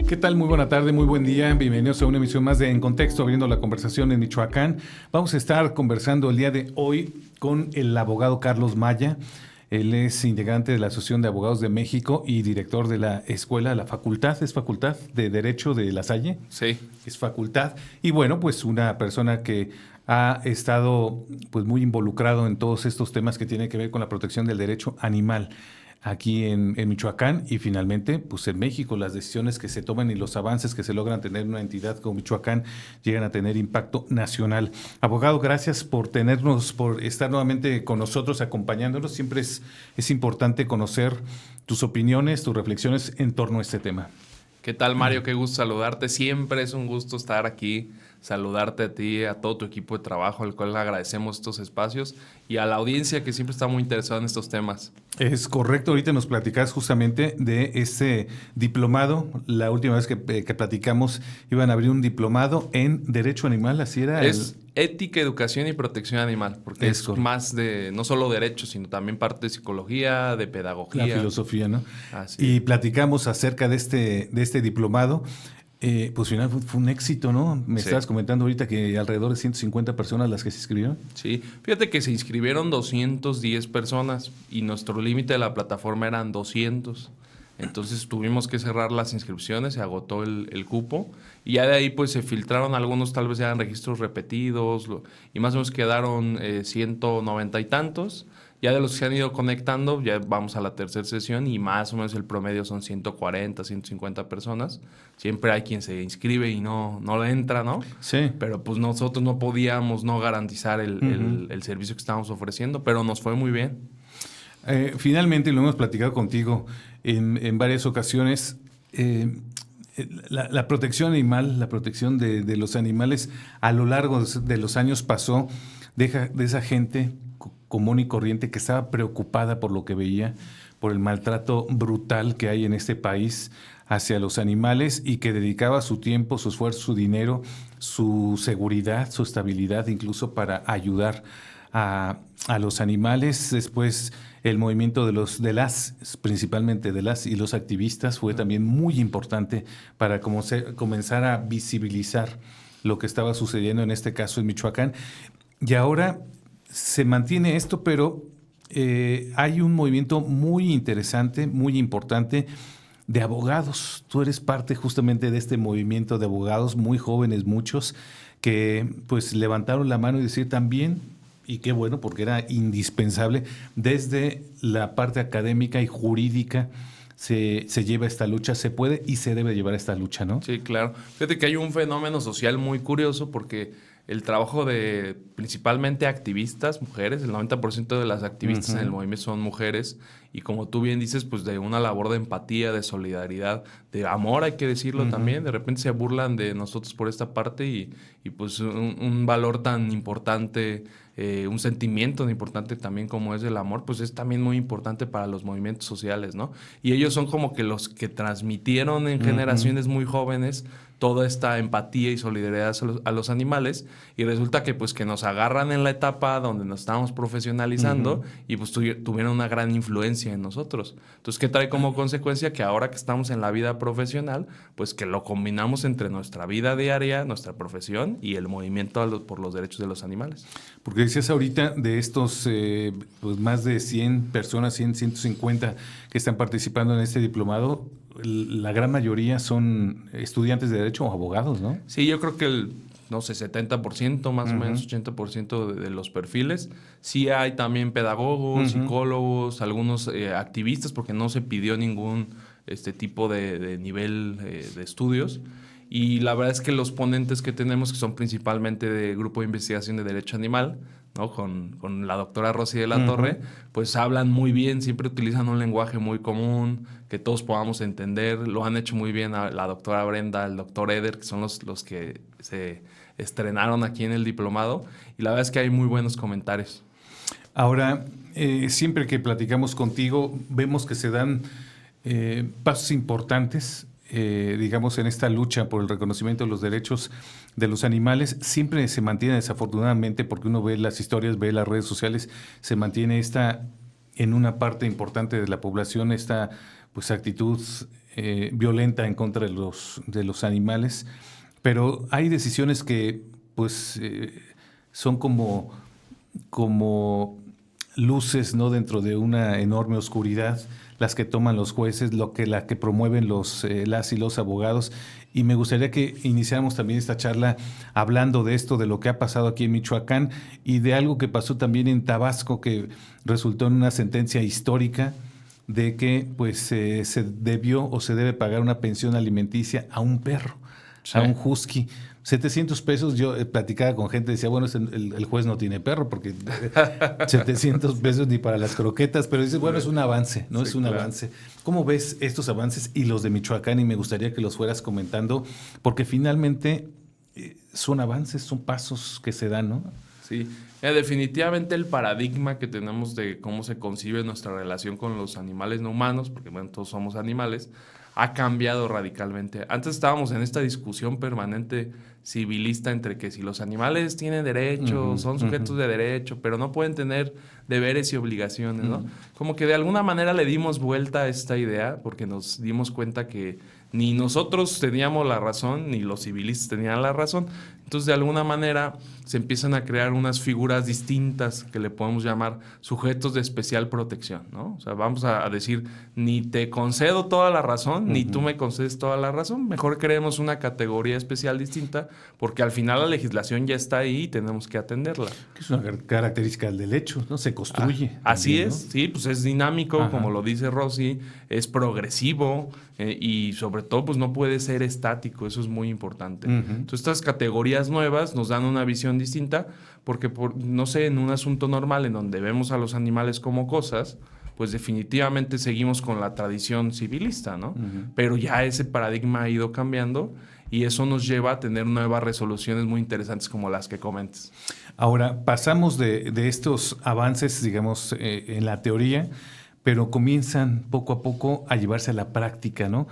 ¿Qué tal? Muy buena tarde, muy buen día. Bienvenidos a una emisión más de En Contexto, abriendo la conversación en Michoacán. Vamos a estar conversando el día de hoy con el abogado Carlos Maya. Él es integrante de la Asociación de Abogados de México y director de la escuela, la facultad, ¿es facultad de Derecho de La Salle? Sí. Es facultad. Y bueno, pues una persona que ha estado pues muy involucrado en todos estos temas que tienen que ver con la protección del derecho animal aquí en Michoacán y finalmente pues en México. Las decisiones que se toman y los avances que se logran tener en una entidad como Michoacán llegan a tener impacto nacional. Abogado, gracias por estar nuevamente con nosotros, acompañándonos. Siempre es importante conocer tus opiniones, tus reflexiones en torno a este tema. ¿Qué tal, Mario? Qué gusto saludarte. Siempre es un gusto estar aquí, saludarte a ti, a todo tu equipo de trabajo, al cual agradecemos estos espacios, y a la audiencia que siempre está muy interesada en estos temas. Es correcto. Ahorita nos platicás justamente de este diplomado. La última vez que platicamos iban a abrir un diplomado en Derecho Animal, así era. Es ética, educación y protección animal, porque es más de no solo derecho, sino también parte de psicología, de pedagogía. La filosofía, ¿no? Así y es. platicamos acerca de este diplomado. Pues final fue un éxito, ¿no? Me estabas comentando ahorita que alrededor de 150 personas las que se inscribieron. Sí, fíjate que se inscribieron 210 personas y nuestro límite de la plataforma eran 200. Entonces tuvimos que cerrar las inscripciones, se agotó el cupo y ya de ahí pues se filtraron algunos, tal vez eran registros repetidos y más o menos quedaron 190 y tantos. Ya de los que se han ido conectando, ya vamos a la tercera sesión y más o menos el promedio son 140, 150 personas. Siempre hay quien se inscribe y no le entra, ¿no? Sí. Pero pues nosotros no podíamos no garantizar el servicio que estábamos ofreciendo, pero nos fue muy bien. Finalmente, lo hemos platicado contigo en varias ocasiones, la protección animal, la protección de los animales a lo largo de los años pasó de esa gente común y corriente que estaba preocupada por lo que veía, por el maltrato brutal que hay en este país hacia los animales y que dedicaba su tiempo, su esfuerzo, su dinero, su seguridad, su estabilidad, incluso para ayudar a los animales. Después el movimiento principalmente de las y los activistas fue también muy importante para comenzar a visibilizar lo que estaba sucediendo en este caso en Michoacán. Y ahora se mantiene esto, pero hay un movimiento muy interesante, muy importante de abogados. Tú eres parte justamente de este movimiento de abogados, muy jóvenes muchos, que pues levantaron la mano y decir también, y qué bueno, porque era indispensable, desde la parte académica y jurídica se lleva esta lucha, se puede y se debe llevar esta lucha, ¿no? Sí, claro. Fíjate que hay un fenómeno social muy curioso porque el trabajo de principalmente activistas, mujeres, el 90% de las activistas en el movimiento son mujeres, y como tú bien dices, pues de una labor de empatía, de solidaridad, de amor, hay que decirlo también. De repente se burlan de nosotros por esta parte y pues un valor tan importante, un sentimiento tan importante también como es el amor, pues es también muy importante para los movimientos sociales, ¿no? Y ellos son como que los que transmitieron en generaciones muy jóvenes toda esta empatía y solidaridad a los animales, y resulta que pues que nos agarran en la etapa donde nos estábamos profesionalizando y pues tuvieron una gran influencia en nosotros. Entonces, ¿qué trae como consecuencia? Que ahora que estamos en la vida profesional, pues que lo combinamos entre nuestra vida diaria, nuestra profesión y el movimiento por los derechos de los animales. Porque decías ahorita de estos pues más de 100 personas, 150 que están participando en este diplomado, la gran mayoría son estudiantes de Derecho o abogados, ¿no? Sí, yo creo que el 70% más o menos, 80% de los perfiles. Sí hay también pedagogos, psicólogos, algunos activistas, porque no se pidió ningún tipo de nivel de estudios. Y la verdad es que los ponentes que tenemos, que son principalmente de Grupo de Investigación de Derecho Animal, ¿no? Con la doctora Rosy de la Torre, pues hablan muy bien, siempre utilizan un lenguaje muy común, que todos podamos entender. Lo han hecho muy bien la doctora Brenda, el doctor Eder, que son los que se estrenaron aquí en el diplomado, y la verdad es que hay muy buenos comentarios. Ahora, siempre que platicamos contigo, vemos que se dan pasos importantes, digamos, en esta lucha por el reconocimiento de los derechos de los animales. Siempre se mantiene, desafortunadamente, porque uno ve las historias, ve las redes sociales, se mantiene esta en una parte importante de la población esta pues actitud violenta en contra de los animales, pero hay decisiones que pues son como luces, ¿no?, dentro de una enorme oscuridad, las que toman los jueces, la que promueven las y los abogados. Y me gustaría que iniciáramos también esta charla hablando de esto, de lo que ha pasado aquí en Michoacán y de algo que pasó también en Tabasco, que resultó en una sentencia histórica de que pues se debió o se debe pagar una pensión alimenticia a un perro, sí, a un husky. 700 pesos, yo platicaba con gente, decía, bueno, el juez no tiene perro porque 700 pesos ni para las croquetas, pero dice, bueno, es un avance, ¿no? Sí, es un avance. ¿Cómo ves estos avances y los de Michoacán? Y me gustaría que los fueras comentando, porque finalmente son avances, son pasos que se dan, ¿no? Sí, definitivamente el paradigma que tenemos de cómo se concibe nuestra relación con los animales no humanos, porque bueno, todos somos animales, ha cambiado radicalmente. Antes estábamos en esta discusión permanente civilista entre que si los animales tienen derechos, son sujetos de derecho, pero no pueden tener deberes y obligaciones, ¿no? Como que de alguna manera le dimos vuelta a esta idea porque nos dimos cuenta que ni nosotros teníamos la razón, ni los civilistas tenían la razón. Entonces, de alguna manera, se empiezan a crear unas figuras distintas que le podemos llamar sujetos de especial protección, ¿no? O sea, vamos a decir, ni te concedo toda la razón, ni tú me concedes toda la razón. Mejor creemos una categoría especial distinta, porque al final la legislación ya está ahí y tenemos que atenderla. Que es una característica del derecho, ¿no? Se construye. Así también, es, ¿no? Sí, pues es dinámico, como lo dice Rosy, es progresivo y sobre todo pues no puede ser estático, eso es muy importante. Entonces estas categorías nuevas nos dan una visión distinta porque, no sé, en un asunto normal en donde vemos a los animales como cosas, pues definitivamente seguimos con la tradición civilista, ¿no? Pero ya ese paradigma ha ido cambiando y eso nos lleva a tener nuevas resoluciones muy interesantes como las que comentas. Ahora, pasamos de estos avances, digamos, en la teoría, pero comienzan poco a poco a llevarse a la práctica, ¿no?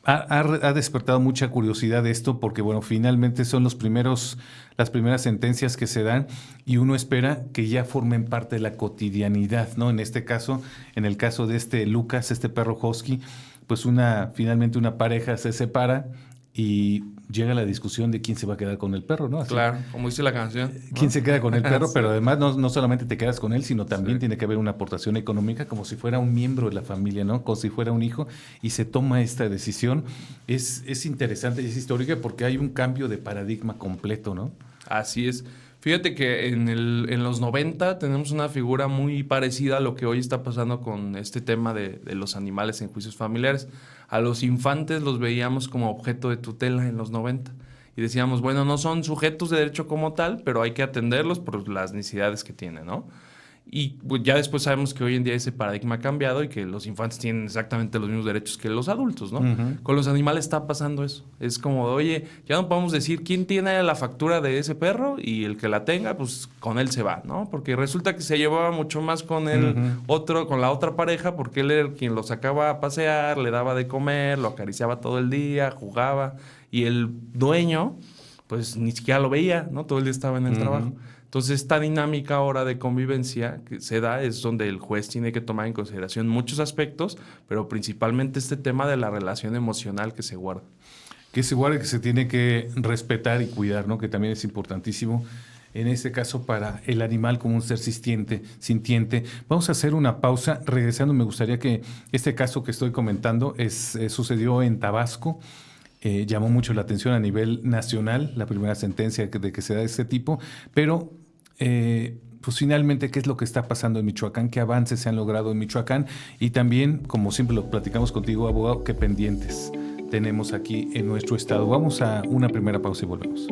Ha despertado mucha curiosidad esto porque, bueno, finalmente son las primeras sentencias que se dan y uno espera que ya formen parte de la cotidianidad, ¿no? En este caso, en el caso de Lucas, este perro husky, pues finalmente una pareja se separa y llega la discusión de quién se va a quedar con el perro, ¿no? Así, claro, como dice la canción, ¿no? ¿Quién se queda con el perro? Sí. Pero además no solamente te quedas con él, sino también tiene que haber una aportación económica como si fuera un miembro de la familia, ¿no? Como si fuera un hijo, y se toma esta decisión. Es interesante y es histórica porque hay un cambio de paradigma completo, ¿no? Así es. Fíjate que en los 90 tenemos una figura muy parecida a lo que hoy está pasando con este tema de los animales en juicios familiares. A los infantes los veíamos como objeto de tutela en los 90. Y decíamos, bueno, no son sujetos de derecho como tal, pero hay que atenderlos por las necesidades que tienen, ¿no? Y pues, ya después sabemos que hoy en día ese paradigma ha cambiado y que los infantes tienen exactamente los mismos derechos que los adultos, ¿no? Con los animales está pasando eso. Es como, oye, ya no podemos decir quién tiene la factura de ese perro y el que la tenga, pues con él se va, ¿no? Porque resulta que se llevaba mucho más con con la otra pareja, porque él era quien lo sacaba a pasear, le daba de comer, lo acariciaba todo el día, jugaba, y el dueño, pues ni siquiera lo veía, ¿no? Todo el día estaba en el trabajo. Entonces, esta dinámica ahora de convivencia que se da es donde el juez tiene que tomar en consideración muchos aspectos, pero principalmente este tema de la relación emocional que se guarda. Que se guarda, que se tiene que respetar y cuidar, ¿no? Que también es importantísimo. En este caso, para el animal como un ser sintiente. Vamos a hacer una pausa. Regresando, me gustaría que este caso que estoy comentando sucedió en Tabasco. Llamó mucho la atención a nivel nacional, la primera sentencia de que se da de este tipo, pero pues finalmente, ¿qué es lo que está pasando en Michoacán? ¿Qué avances se han logrado en Michoacán? Y también, como siempre lo platicamos contigo, abogado, ¿qué pendientes tenemos aquí en nuestro estado? Vamos a una primera pausa y volvemos.